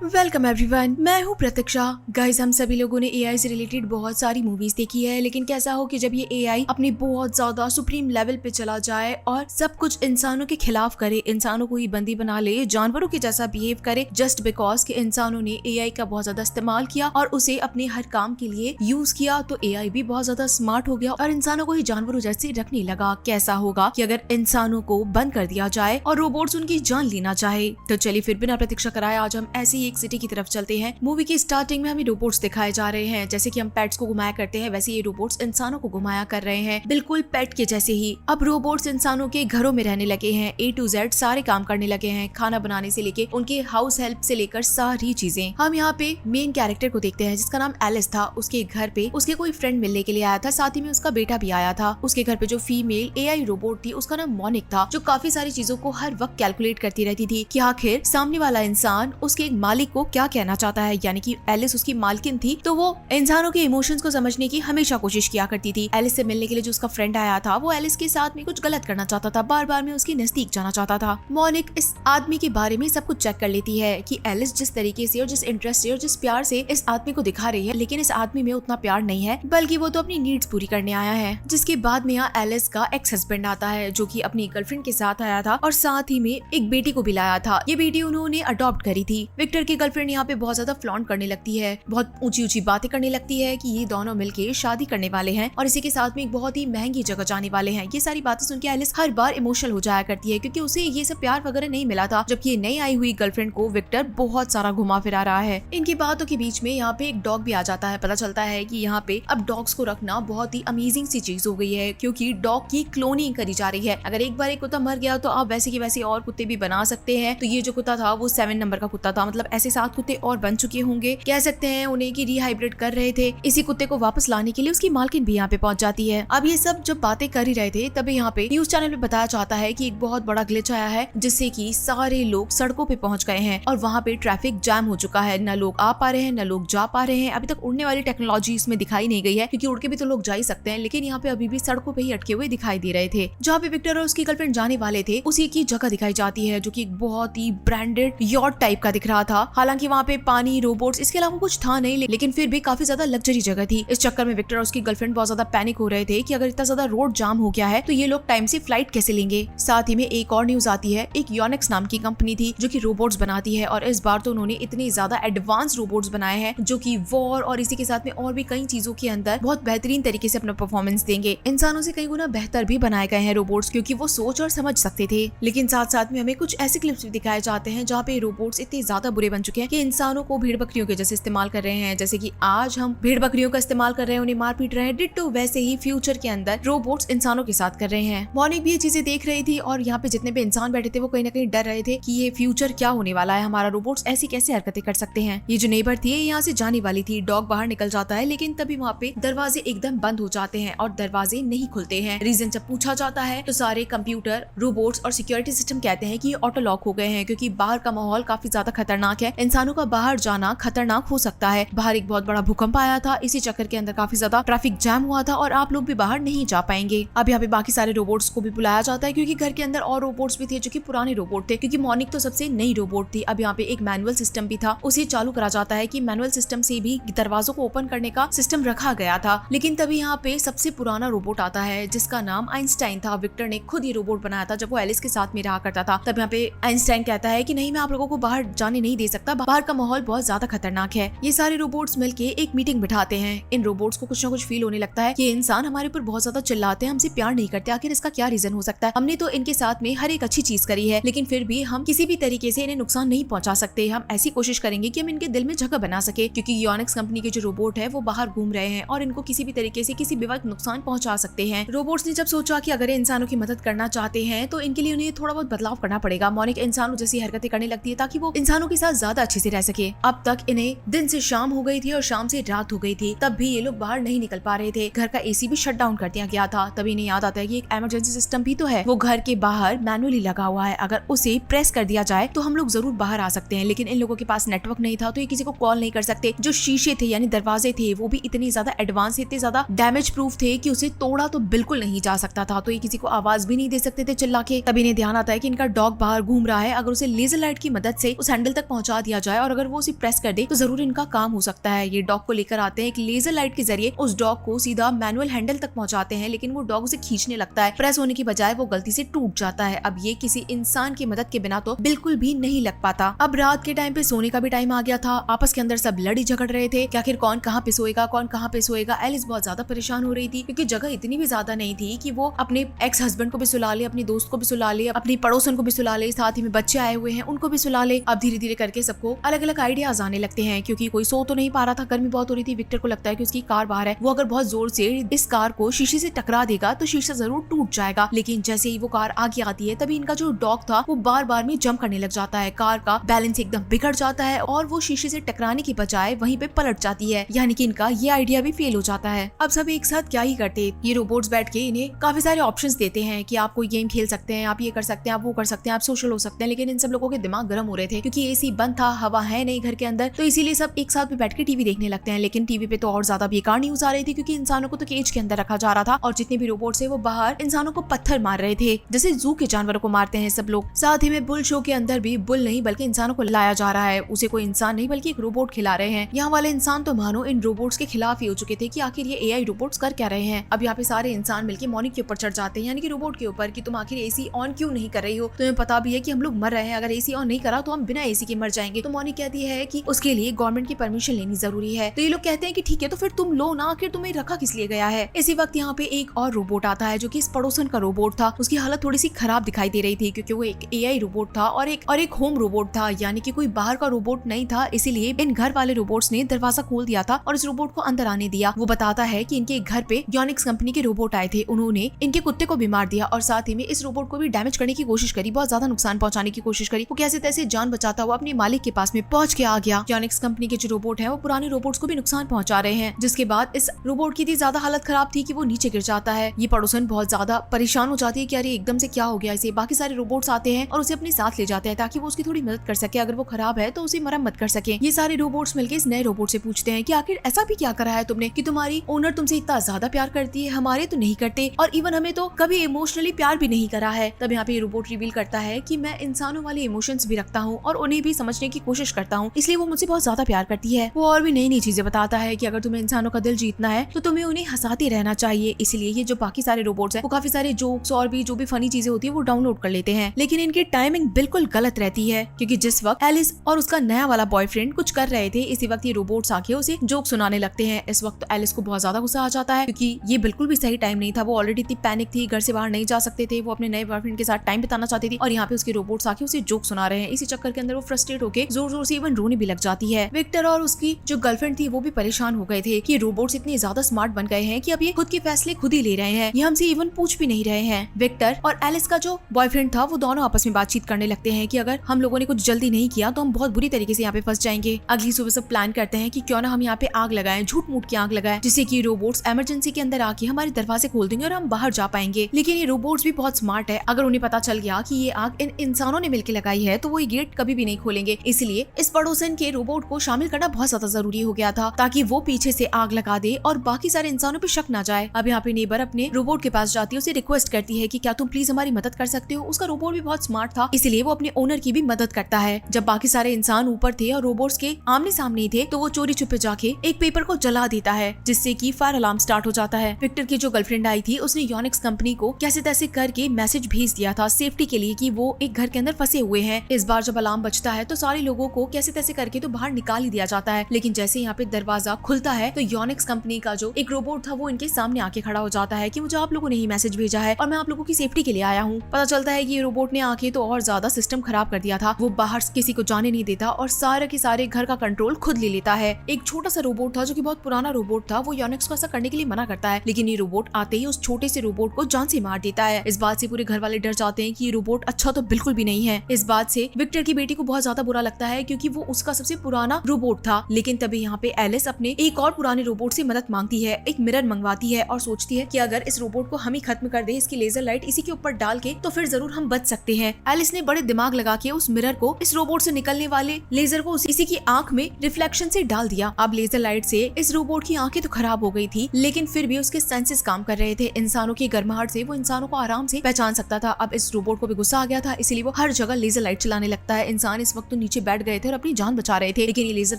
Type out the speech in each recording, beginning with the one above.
Welcome everyone, मैं हूँ प्रतीक्षा। Guys, हम सभी लोगों ने एआई से रिलेटेड बहुत सारी मूवीज देखी है, लेकिन कैसा हो कि जब ये एआई अपने बहुत ज्यादा सुप्रीम लेवल पे चला जाए और सब कुछ इंसानों के खिलाफ करे, इंसानों को ही बंदी बना ले, जानवरों के जैसा बिहेव करे, जस्ट बिकॉज कि इंसानों ने एआई का बहुत ज्यादा इस्तेमाल किया और उसे अपने हर काम के लिए यूज किया, तो एआई भी बहुत ज्यादा स्मार्ट हो गया और इंसानों को ही जानवरों जैसे रखने लगा। कैसा होगा कि अगर इंसानों को बंद कर दिया जाए और रोबोट्स उनकी जान लेना चाहे? तो चलिए फिर बिना प्रतीक्षा कराए आज हम ऐसे ही एक सिटी की तरफ चलते हैं। मूवी की स्टार्टिंग में हमें रोबोट्स दिखाए जा रहे हैं। जैसे कि हम पेट्स को घुमाया करते हैं, वैसे ये रोबोट्स इंसानों को घुमाया कर रहे हैं, बिल्कुल पेट के जैसे ही। अब रोबोट्स इंसानों के घरों में रहने लगे हैं, A to Z सारे काम करने लगे हैं, खाना बनाने से लेके उनके हाउस हेल्प से लेकर सारी चीजें। हम यहाँ पे मेन कैरेक्टर को देखते हैं जिसका नाम एलिस था। उसके घर पे उसके कोई फ्रेंड मिलने के लिए आया था, साथ ही में उसका बेटा भी आया था। उसके घर पे जो फीमेल एआई रोबोट थी उसका नाम मोनिक था, जो काफी सारी चीजों को हर वक्त कैलकुलेट करती रहती थी कि आखिर सामने वाला इंसान उसके मालिक को क्या कहना चाहता है। यानी कि एलिस उसकी मालकिन थी, तो वो इंसानों के इमोशंस को समझने की हमेशा कोशिश किया करती थी। एलिस से मिलने के लिए जो उसका फ्रेंड आया था वो एलिस के साथ में कुछ गलत करना चाहता था, बार बार में उसके नजदीक जाना चाहता था। मोनिक इस आदमी के बारे में सब कुछ चेक कर लेती है कि एलिस जिस तरीके से और जिस इंटरेस्ट से और जिस प्यार से इस आदमी को दिखा रही है, लेकिन इस आदमी में उतना प्यार नहीं है, बल्कि वो तो अपनी नीड्स पूरी करने आया है। जिसके बाद में यहाँ एलिस का एक्स हस्बैंड आता है, जो कि अपनी गर्लफ्रेंड के साथ आया था और साथ ही में एक बेटी को भी लाया था। ये बेटी उन्होंने अडॉप्ट करी थी। विक्टर की गर्लफ्रेंड यहाँ पे बहुत ज्यादा फ्लॉन्ट करने लगती है, बहुत ऊंची ऊंची बातें करने लगती है कि ये दोनों मिलके शादी करने वाले हैं और इसी के साथ में एक बहुत ही महंगी जगह जाने वाले हैं। ये सारी बातें सुन के एलिस हर बार इमोशनल हो जाया करती है, क्योंकि उसे ये सब प्यार वगैरह नहीं मिला था, जबकि ये नई आई हुई गर्लफ्रेंड को विक्टर बहुत सारा घुमा फिरा रहा है। इनकी बातों के बीच में यहाँ पे एक डॉग भी आ जाता है। पता चलता है कि यहाँ पे अब डॉग्स को रखना बहुत ही अमेजिंग सी चीज हो गई है, क्योंकि डॉग की क्लोनिंग करी जा रही है। अगर एक बार एक कुत्ता मर गया तो आप वैसे के वैसे और कुत्ते भी बना सकते हैं। तो ये जो कुत्ता था वो 7 नंबर का कुत्ता था, मतलब ऐसे 7 कुत्ते और बन चुके होंगे, कह सकते हैं उन्हें की रिहाइब्रिड कर रहे थे। इसी कुत्ते को वापस लाने के लिए उसकी मालकिन भी यहाँ पे पहुंच जाती है। अब ये सब जब बातें कर ही रहे थे तभी यहाँ पे न्यूज चैनल पे बताया जाता है कि एक बहुत बड़ा ग्लिच आया है, जिससे कि सारे लोग सड़कों पे पहुंच गए हैं और वहाँ पे ट्रैफिक जैम हो चुका है। न लोग आ पा रहे हैं, न लोग जा पा रहे हैं। अभी तक उड़ने वाली टेक्नोलॉजी इसमें दिखाई नहीं गई है, क्योंकि उड़ के भी तो लोग जा ही सकते हैं, लेकिन यहाँ पे अभी भी सड़कों पे ही अटके हुए दिखाई दे रहे थे। जहाँ पे विक्टर और उसकी गर्लफ्रेंड जाने वाले थे उसी की जगह दिखाई जाती है, जो की एक बहुत ही ब्रांडेड यॉट टाइप का दिख रहा था। हालांकि वहाँ पे पानी, रोबोट्स, इसके अलावा कुछ था नहीं, लेकिन फिर भी काफी ज्यादा लग्जरी जगह थी। इस चक्कर में विक्टर और उसकी गर्लफ्रेंड बहुत ज्यादा पैनिक हो रहे थे कि अगर इतना ज्यादा रोड जाम हो गया है तो ये लोग टाइम से फ्लाइट कैसे लेंगे। साथ ही में एक और न्यूज आती है, एक योनिक्स नाम की कंपनी थी जो कि रोबोट्स बनाती है, और इस बार तो उन्होंने इतने ज्यादा एडवांस रोबोट्स बनाए हैं जो कि वॉर और इसी के साथ में और भी कई चीजों के अंदर बहुत बेहतरीन तरीके से अपना परफॉर्मेंस देंगे। इंसानों से कई गुना बेहतर भी बनाए गए हैं रोबोट्स, क्योंकि वो सोच और समझ सकते थे। लेकिन साथ साथ में हमें कुछ ऐसे क्लिप्स भी दिखाए जाते हैं जहाँ पे रोबोट्स इतने ज्यादा बुरे बन चुके हैं कि इंसानों को भेड़ बकरियों के जैसे इस्तेमाल कर रहे हैं। जैसे कि आज हम भेड़ बकरियों का इस्तेमाल कर रहे हैं, उन्हें मार पीट रहे हैं, डिट्टो वैसे ही फ्यूचर के अंदर रोबोट्स इंसानों के साथ कर रहे हैं। मोनिक भी ये चीजें देख रही थी और यहाँ पे जितने भी इंसान बैठे थे वो कहीं ना कहीं डर रहे थे कि ये फ्यूचर क्या होने वाला है, हमारा रोबोट्स ऐसी कैसे हरकतें कर सकते हैं। ये जो नेबर थी यहाँ से जाने वाली थी, डॉग बाहर निकल जाता है, लेकिन तभी वहाँ पे दरवाजे एकदम बंद हो जाते हैं और दरवाजे नहीं खुलते हैं। रीजन जब पूछा जाता है तो सारे कंप्यूटर, रोबोट्स और सिक्योरिटी सिस्टम कहते हैं कि ये ऑटो लॉक हो गए हैं, क्योंकि बाहर का माहौल काफी ज्यादा खतरनाक है, इंसानों का बाहर जाना खतरनाक हो सकता है। बाहर एक बहुत बड़ा भूकंप आया था, इसी चक्कर के अंदर काफी ज्यादा ट्रैफिक जैम हुआ था और आप लोग भी बाहर नहीं जा पाएंगे। अब यहाँ पे बाकी सारे रोबोट्स को भी बुलाया जाता है, क्योंकि घर के अंदर और रोबोट्स भी थे जो कि पुराने रोबोट थे, क्योंकि मोनिक तो सबसे नई रोबोट थी। अब यहाँ पे एक मैनुअल सिस्टम भी था, उसे चालू करा जाता है कि मैनुअल सिस्टम से भी दरवाजों को ओपन करने का सिस्टम रखा गया था। लेकिन तभी यहाँ पे सबसे पुराना रोबोट आता है जिसका नाम आइंस्टाइन था। विक्टर ने खुद ये रोबोट बनाया था जब वो एलिस के साथ में रहा करता था। तब यहाँ पे आइंस्टाइन कहता है कि नहीं, मैं आप लोगों को बाहर जाने नहीं दे सकता, बाहर का माहौल बहुत ज्यादा खतरनाक है। ये सारे रोबोट्स मिलके एक मीटिंग बिठाते हैं। इन रोबोट्स को कुछ ना कुछ फील होने लगता है कि इंसान हमारे ऊपर बहुत ज्यादा चिल्लाते हैं, हमसे प्यार नहीं करते, आखिर इसका क्या रीजन हो सकता है। हमने तो इनके साथ में हर एक अच्छी चीज करी है, लेकिन फिर भी हम किसी भी तरीके से इन्हें नुकसान नहीं पहुंचा सकते। हम ऐसी कोशिश करेंगे कि हम इनके दिल में जगह बना सके, क्योंकि योनिक्स कंपनी के जो रोबोट है वो बाहर घूम रहे हैं और इनको किसी भी तरीके से किसी भी वक्त नुकसान पहुंचा सकते हैं। रोबोट्स ने जब सोचा कि अगर इंसानों की मदद करना चाहते हैं तो इनके लिए उन्हें थोड़ा बहुत बदलाव करना पड़ेगा। मोनिक इंसानों जैसी हरकतें करने लगती है ताकि वो इंसानों के साथ ज्यादा अच्छे से रह सके। अब तक इन्हें दिन से शाम हो गई थी और शाम से रात हो गई थी, तब भी ये लोग बाहर नहीं निकल पा रहे थे। घर का एसी भी शट डाउन कर दिया गया था। तभी इन्हें याद आता है कि एक इमरजेंसी सिस्टम भी तो है, वो घर के बाहर मैनुअली लगा हुआ है, अगर उसे प्रेस कर दिया जाए तो हम लोग जरूर बाहर आ सकते हैं। लेकिन इन लोगों के पास नेटवर्क नहीं था, तो ये किसी को कॉल नहीं कर सकते। जो शीशे थे यानी दरवाजे थे वो भी इतने ज्यादा एडवांस, इतने ज्यादा डैमेज प्रूफ थे कि उसे तोड़ा तो बिल्कुल नहीं जा सकता था, तो ये किसी को आवाज भी नहीं दे सकते थे चिल्ला के। तभी इन्हें ध्यान आता है कि इनका डॉग बाहर घूम रहा है, अगर उसे लेजर लाइट की मदद से उस हैंडल तक पहुंचा पहुंचा दिया जाए और अगर वो उसे प्रेस कर दे तो जरूर इनका काम हो सकता है। ये डॉग को लेकर आते हैं, एक लेजर लाइट के जरिए उस डॉग को सीधा मैनुअल हैंडल तक पहुंचाते हैं, लेकिन वो डॉग उसे खींचने लगता है। प्रेस होने की बजाय वो गलती से टूट जाता है। अब ये किसी इंसान की मदद के बिना तो बिल्कुल भी नहीं लग पाता। अब रात के टाइम पे सोने का भी टाइम आ गया था। आपस के अंदर सब लड़ी झगड़ रहे थे कि आखिर कौन कहाँ पे सोएगा, कौन कहाँ पे सोएगा। एलिस बहुत ज्यादा परेशान हो रही थी क्योंकि जगह इतनी भी ज्यादा नहीं थी कि वो अपने एक्स हस्बैंड को भी सुला ले, अपनी दोस्त को भी सुला ले, अपनी पड़ोसन को भी सुला ले, साथ ही में बच्चे आए हुए हैं उनको भी सुला ले। अब धीरे धीरे करके सबको अलग अलग आइडियाज आने लगते हैं क्योंकि कोई सो तो नहीं पा रहा था, गर्मी बहुत हो रही थी। विक्टर को लगता है कि उसकी कार बाहर है, वो अगर बहुत जोर से इस कार को शीशे से टकरा देगा तो शीशा जरूर टूट जाएगा। लेकिन जैसे ही वो कार आगे आती है तभी इनका जो डॉग था वो बार बार में जंप करने लग जाता है। कार का बैलेंस एकदम बिगड़ जाता है और वो शीशे से टकराने की बजाय वहीं पे पलट जाती है, यानी कि इनका ये आइडिया भी फेल हो जाता है। अब सब एक साथ क्या ही करते, ये रोबोट्स बैठ के इन्हें काफी सारे ऑप्शंस देते हैं कि आप कोई गेम खेल सकते हैं, आप ये कर सकते हैं, आप वो कर सकते हैं, आप सोशल हो सकते हैं। लेकिन इन सब लोगों के दिमाग गर्म हो रहे थे क्योंकि एसी बंद था, हवा है नहीं घर के अंदर, तो इसीलिए सब एक साथ में बैठ के टीवी देखने लगते हैं। लेकिन टीवी पे तो और ज्यादा बेकार न्यूज आ रही थी क्योंकि इंसानों को तो केज के अंदर रखा जा रहा था और जितने भी रोबोट्स है वो बाहर इंसानों को पत्थर मार रहे थे, जैसे जू के जानवरों को मारते हैं सब लोग। साथ ही में बुल शो के अंदर भी बुल नहीं बल्कि इंसानों को लाया जा रहा है, उसे कोई इंसान नहीं बल्कि एक रोबोट खिला रहे हैं। यहाँ वाले इंसान तो मानो इन रोबोट्स के खिलाफ ही हो चुके थे कि आखिर ये एआई रोबोट्स कर क्या रहे हैं। अब यहाँ पे सारे इंसान मिलकर मॉनिक के ऊपर चढ़ जाते हैं, यानी कि रोबोट के ऊपर, कि तुम आखिर एसी ऑन क्यों नहीं कर रही हो, तुम्हें पता भी है कि हम लोग मर रहे हैं, अगर एसी ऑन नहीं करा तो हम बिना एसी के मर जाएंगे। तो मॉनिक कहती है कि उसके लिए गवर्नमेंट की परमिशन लेनी जरूरी है। तो ये लोग कहते हैं कि ठीक है तो फिर तुम लो ना, आखिर तुम्हें रखा किस लिए गया है। इसी वक्त यहाँ पे एक और रोबोट आता है जो कि इस पड़ोसन का रोबोट था। उसकी हालत थोड़ी सी खराब दिखाई दे रही थी क्योंकि वो एक एआई रोबोट था और एक होम रोबोट था, यानी कि कोई बाहर का रोबोट नहीं था। इसीलिए इन घर वाले रोबोट्स ने दरवाजा खोल दिया था और इस रोबोट को अंदर आने दिया। वो बताता है कि इनके घर पे योनिक्स कंपनी के रोबोट आए थे, उन्होंने इनके कुत्ते को भी मार दिया और साथ ही में इस रोबोट को भी डैमेज करने की कोशिश करी, बहुत ज्यादा नुकसान पहुंचाने की कोशिश करी। वो कैसे तैसे जान बचाता हुआ अपने मालिक के पास में पहुंच के आ गया। योनिक्स कंपनी के जो रोबोट है वो पुराने रोबोट्स को भी नुकसान पहुंचा रहे हैं, जिसके बाद इस रोबोट की इतनी ज्यादा हालत खराब थी कि वो नीचे गिर जाता है। ये पड़ोसन बहुत ज्यादा परेशान हो जाती है कि अरे एकदम से क्या हो गया इसे। बाकी सारे रोबोट्स आते हैं और उसे अपने साथ ले जाते हैं ताकि वो उसकी थोड़ी मदद कर सके, अगर वो खराब है तो उसे मरम्मत कर सके। ये सारे रोबोट्स मिलकर इस नए रोबोट से पूछते हैं कि आखिर ऐसा भी क्या करा है तुमने कि तुम्हारी ओनर तुमसे इतना ज्यादा प्यार करती है, हमारे तो नहीं करते, और इवन हमें तो कभी इमोशनली प्यार भी नहीं करा है। तब यहाँ पे रोबोट रिवील करता है कि मैं इंसानों वाले इमोशंस भी रखता हूँ और उन्हें भी समझने की कोशिश करता हूँ, इसलिए वो मुझसे बहुत ज्यादा प्यार करती है। वो और भी नई नई चीजें बताता है कि अगर तुम्हें इंसानों का दिल जीतना है तो तुम्हें उन्हें हंसाते रहना चाहिए। इसलिए ये जो बाकी सारे रोबोट्स हैं वो काफी सारे जोक्स और भी जो भी फनी चीजें होती है वो डाउनलोड कर लेते हैं, लेकिन इनकी टाइमिंग बिल्कुल गलत रहती है क्योंकि जिस वक्त एलिस और उसका नया वाला बॉयफ्रेंड कुछ कर रहे थे इसी वक्त ये रोबोट्स आके उसे जोक सुनाने लगते हैं। इस वक्त एलिस को बहुत ज्यादा गुस्सा आ जाता है क्योंकि ये बिल्कुल भी सही टाइम नहीं था। वो ऑलरेडी इतनी पैनिक थी, घर से बाहर नहीं जा सकते थे, वो अपने नए बॉयफ्रेंड के साथ टाइम बिताना चाहती थी और यहाँ पे उसके रोबोट्स आके उसे जोक सुना रहे हैं। इसी चक्कर के अंदर वो फ्रस्ट्रेट होकर जोर जोर से इवन रोने भी लग जाती है। विक्टर और उसकी जो गर्लफ्रेंड थी वो भी परेशान हो गए थे कि रोबोट्स इतने ज्यादा स्मार्ट बन गए हैं कि अब ये खुद के फैसले खुद ही ले रहे हैं, ये हमसे इवन पूछ भी नहीं रहे हैं। विक्टर और एलिस का जो बॉयफ्रेंड था वो दोनों आपस में बातचीत करने लगते हैं कि अगर हम लोगों ने कुछ जल्दी नहीं किया तो हम बहुत बुरी तरीके से यहाँ पे फंस जाएंगे। अगली सुबह सब प्लान करते हैं कि क्यों ना हम यहाँ पे आग लगाएं, झूठ मूठ की आग लगाएं, जिससे कि रोबोट्स इमरजेंसी के अंदर आके हमारे दरवाजे खोल देंगे और हम बाहर जा पाएंगे। लेकिन ये रोबोट्स भी बहुत स्मार्ट है, अगर उन्हें पता चल गया कि ये आग इन इंसानों ने मिलकर लगाई है तो वो ये गेट कभी भी नहीं खोलेंगे। इसलिए इस पड़ोसन के रोबोट को शामिल करना बहुत ज्यादा जरूरी हो गया था ताकि वो पीछे से आग लगा दे और बाकी सारे इंसानों पे शक ना जाए। अब यहाँ पे नेबर अपने रोबोट के पास जाती है, उसे रिक्वेस्ट करती है कि क्या तुम प्लीज हमारी मदद कर सकते हो। उसका रोबोट भी बहुत स्मार्ट था इसलिए वो अपने ओनर की भी मदद करता है। जब बाकी सारे इंसान ऊपर थे और रोबोट्स के आमने सामने थे तो वो चोरी छुपे जाके एक पेपर को जला देता है जिससे कि फायर अलार्म स्टार्ट हो जाता है। विक्टर की जो गर्लफ्रेंड आई थी उसने योनिक्स कंपनी को कैसे तैसे करके मैसेज भेज दिया था सेफ्टी के लिए कि वो एक घर के अंदर फंसे हुए हैं। इस बार जब अलार्म बजता है तो सारे लोगों को कैसे तैसे करके तो बाहर निकाल ही दिया जाता है, लेकिन जैसे यहाँ पे दरवाजा खुलता है तो योनिक्स कंपनी का जो एक रोबोट था वो इनके सामने आके खड़ा हो जाता है कि मुझे आप लोगों ने ही मैसेज भेजा है और मैं आप लोगों की सेफ्टी के लिए आया हूँ। पता चलता है कि ये रोबोट ने आके तो और ज्यादा सिस्टम खराब कर दिया था, वो बाहर किसी को जाने नहीं देता और सारे के सारे घर का कंट्रोल खुद ले लेता है। एक छोटा सा रोबोट था जो कि बहुत पुराना रोबोट था, वो योनिक्स को ऐसा करने के लिए मना करता है, लेकिन ये रोबोट आते ही उस छोटे से रोबोट को जान से मार देता है। इस बात से पूरे घर वाले डर जाते हैं कि ये रोबोट अच्छा तो बिल्कुल भी नहीं है। इस बात से विक्टर की बेटी को बहुत ज्यादा बुरा लगता है क्योंकि वो उसका सबसे पुराना रोबोट था। लेकिन तभी यहाँ पे एलिस अपने एक और पुराने रोबोट से मदद मांगती है, एक मिरर मंगवाती है और सोचती है कि अगर इस रोबोट को हम ही खत्म कर दे, इसकी लेजर लाइट इसी के ऊपर डाल के, तो फिर जरूर हम बच सकते हैं। एलिस ने बड़े दिमाग लगा के उस मिरर को इस रोबोट से निकलने वाले लेजर को इसी की आंख में रिफ्लेक्शन से डाल दिया। अब लेजर लाइट से इस रोबोट की आंखें तो खराब हो गई थी लेकिन फिर भी उसके सेंसेस काम कर रहे थे। इंसानों की गर्माहट से वो इंसानों को आराम से पहचान सकता था। अब इस रोबोट को भी गुस्सा आ गया था इसलिए वो हर जगह लेजर लाइट चलाने लगता है। इंसान इस वक्त तो नीचे बैठ गए थे और अपनी जान बचा रहे थे, लेकिन ये लेजर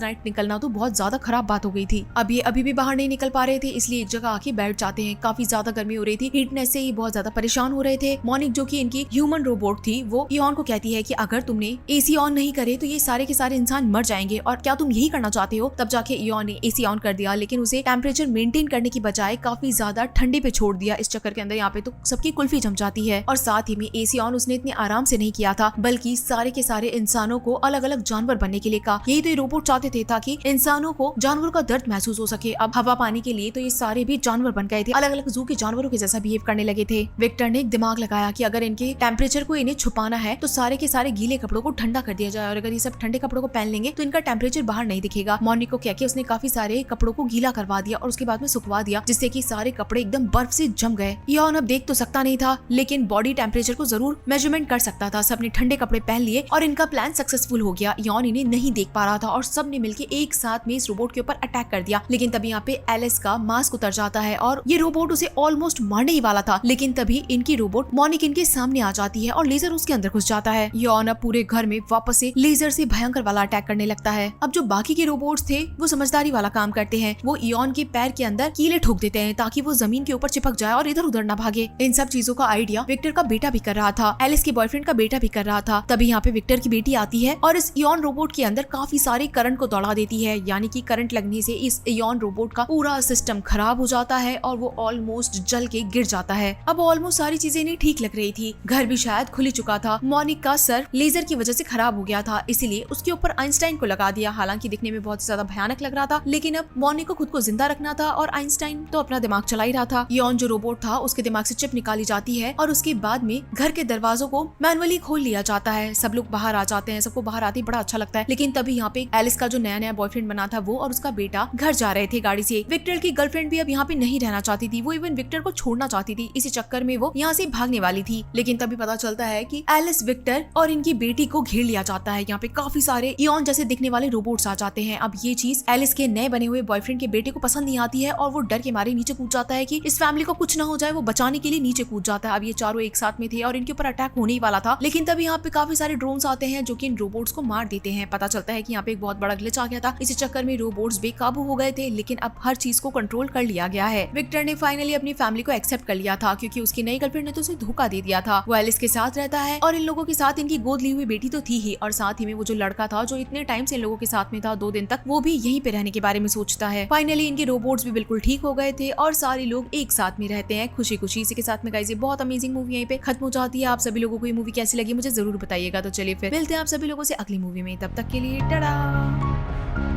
नाइट निकलना तो बहुत ज्यादा खराब बात हो गई थी। अब ये अभी भी बाहर नहीं निकल पा रहे थे, इसलिए एक जगह आके बैठ जाते हैं। काफी ज्यादा गर्मी हो रही थी, हीटनेस से ही बहुत ज्यादा परेशान हो रहे थे। मॉनिक जो कि इनकी ह्यूमन रोबोट थी, वो इयॉन को कहती है कि अगर तुमने एसी ऑन नहीं करे तो ये सारे के सारे इंसान मर जाएंगे, और क्या तुम यही करना चाहते हो? तब जाके इयॉन ने एसी ऑन कर दिया, लेकिन उसे टेम्परेचर मेंटेन करने की बजाय काफी ज्यादा ठंडे पे छोड़ दिया। इस चक्कर के अंदर यहाँ पे तो सबकी कुल्फी जम जाती है। और साथ ही में एसी ऑन उसने इतने आराम से नहीं किया था, बल्कि सारे के सारे इंसानों को अलग अलग जानवर बनने के लिए कहा। यही तो ये रोबोट चाहते थे, ताकि इंसानों को जानवरों का दर्द महसूस हो सके। अब हवा पानी के लिए तो ये सारे भी जानवर बन गए थे, अलग अलग जू के जानवरों के जैसा बिहेव करने लगे थे। विक्टर ने एक दिमाग लगाया कि अगर इनके टेम्परेचर को इन्हें छुपाना है तो सारे के सारे गीले कपड़ों को ठंडा कर दिया जाए, और अगर ये सब ठंडे कपड़ों को पहन लेंगे तो इनका टेम्परेचर बाहर नहीं दिखेगा। मॉर्निंग को कहकर उसने काफी सारे कपड़ों को गीला करवा दिया और उसके बाद में सुखवा दिया, जिससे कि सारे कपड़े एकदम बर्फ से जम गए। इयॉन अब देख तो सकता नहीं था, लेकिन बॉडी टेम्परेचर को जरूर मेजरमेंट कर सकता था। सबने ठंडे कपड़े पहन लिए और इनका प्लान सक्सेसफुल हो गया। इयॉन इन्हें नहीं देख पा रहा था और सबने मिलकर एक साथ में इस रोबोट के ऊपर अटैक कर दिया। लेकिन तभी यहाँ पे एलिस का मास्क उतर जाता है और ये रोबोट उसे ऑलमोस्ट मारने ही वाला था, लेकिन तभी इनकी रोबोट मॉनिक इनके सामने आ जाती है और लेजर उसके अंदर घुस जाता है। इयॉन अब पूरे घर में वापस से लेजर से भयंकर वाला अटैक करने लगता है। अब जो बाकी के रोबोट्स थे वो समझदारी वाला काम करते हैं, वो इयॉन के पैर के अंदर कीले ठोक देते हैं ताकि वो जमीन के ऊपर चिपक जाए और इधर उधर न भागे। इन सब चीजों का आइडिया विक्टर का बेटा भी कर रहा था, एलिस के बॉयफ्रेंड का बेटा भी कर रहा था। तभी यहाँ पे विक्टर की बेटी आती है और इस इयॉन रोबोट के अंदर काफी सारे करंट को दौड़ा देती है, यानी कि करंट लगने से इस इयॉन रोबोट का पूरा सिस्टम खराब हो जाता है और वो ऑलमोस्ट जल के गिर जाता है। अब ऑलमोस्ट सारी चीजें नहीं ठीक लग रही थी, घर भी शायद खुल चुका था। मॉनिक का सर लेजर की वजह से खराब हो गया था, इसीलिए उसके ऊपर आइंस्टाइन को लगा दिया। हालांकि दिखने में बहुत ज्यादा भयानक लग रहा था, लेकिन अब मॉनिक को खुद को जिंदा रखना था और आइंस्टाइन तो अपना दिमाग चला ही रहा था। इयॉन जो रोबोट था उसके दिमाग से चिप निकाली जाती है और उसके बाद में घर के दरवाजों को मैनुअली खोल लिया जाता है। सब लोग बाहर आ जाते हैं, सबको बाहर आते ही बड़ा अच्छा लगता है। लेकिन तभी यहाँ पे एलिस का जो नया नया बॉयफ्रेंड बना था वो और उसका बेटा घर जा रहे थे गाड़ी से। विक्टर की गर्लफ्रेंड भी अब यहाँ पे नहीं रहना चाहती थी, वो इवन विक्टर को छोड़ना चाहती थी। इसी चक्कर में वो यहाँ से भागने वाली थी, लेकिन तभी पता चलता है कि एलिस, विक्टर और इनकी बेटी को घेर लिया जाता है। यहाँ पे काफी सारे इयॉन जैसे दिखने वाले रोबोट्स आ जाते हैं। अब ये चीज एलिस के नए बने हुए बॉयफ्रेंड के बेटे को पसंद नहीं आती है और वो डर के मारे नीचे कूद जाता है कि इस फैमिली को कुछ ना हो जाए। वो बचाने के लिए नीचे कूद जाता है। अब ये चारों एक साथ में थे और इनके ऊपर अटैक होने ही वाला था, लेकिन तभी यहाँ पे काफी सारे ड्रोन्स आते हैं जो कि इन रोबोट्स को मार देते हैं। पता चलता है कि यहाँ पे एक बहुत बड़ा ग्लिच आ गया था, इसी चक्कर में रोबोट्स बेकाबू हो गए थे, लेकिन अब हर चीज को कंट्रोल कर लिया गया है। विक्टर ने फाइनली अपनी फैमिली को एक्सेप्ट कर लिया था, क्योंकि उसकी नई गर्लफ्रेंड ने तो उसे धोखा दे दिया था। वो एलिस के साथ रहता है और इन लोगों के साथ इनकी गोद ली हुई बेटी तो थी ही, और साथ ही में वो जो लड़का था जो इतने टाइम से इन लोगों के साथ में था 2 दिन तक, वो भी यहीं पे रहने के बारे में सोचता है। फाइनली इनके रोबोट्स भी बिल्कुल ठीक हो गए थे और सारे लोग एक साथ में रहते हैं खुशी खुशी। इसी के साथ में गाइस ये बहुत अमेजिंग मूवी यहीं पे खत्म हो जाती है। आप सभी लोगों को ये मूवी कैसी लगी मुझे जरूर बताइएगा। तो चलिए फिर मिलते हैं आप सभी लोगों से अगली मूवी में, तब तक के लिए टाटा।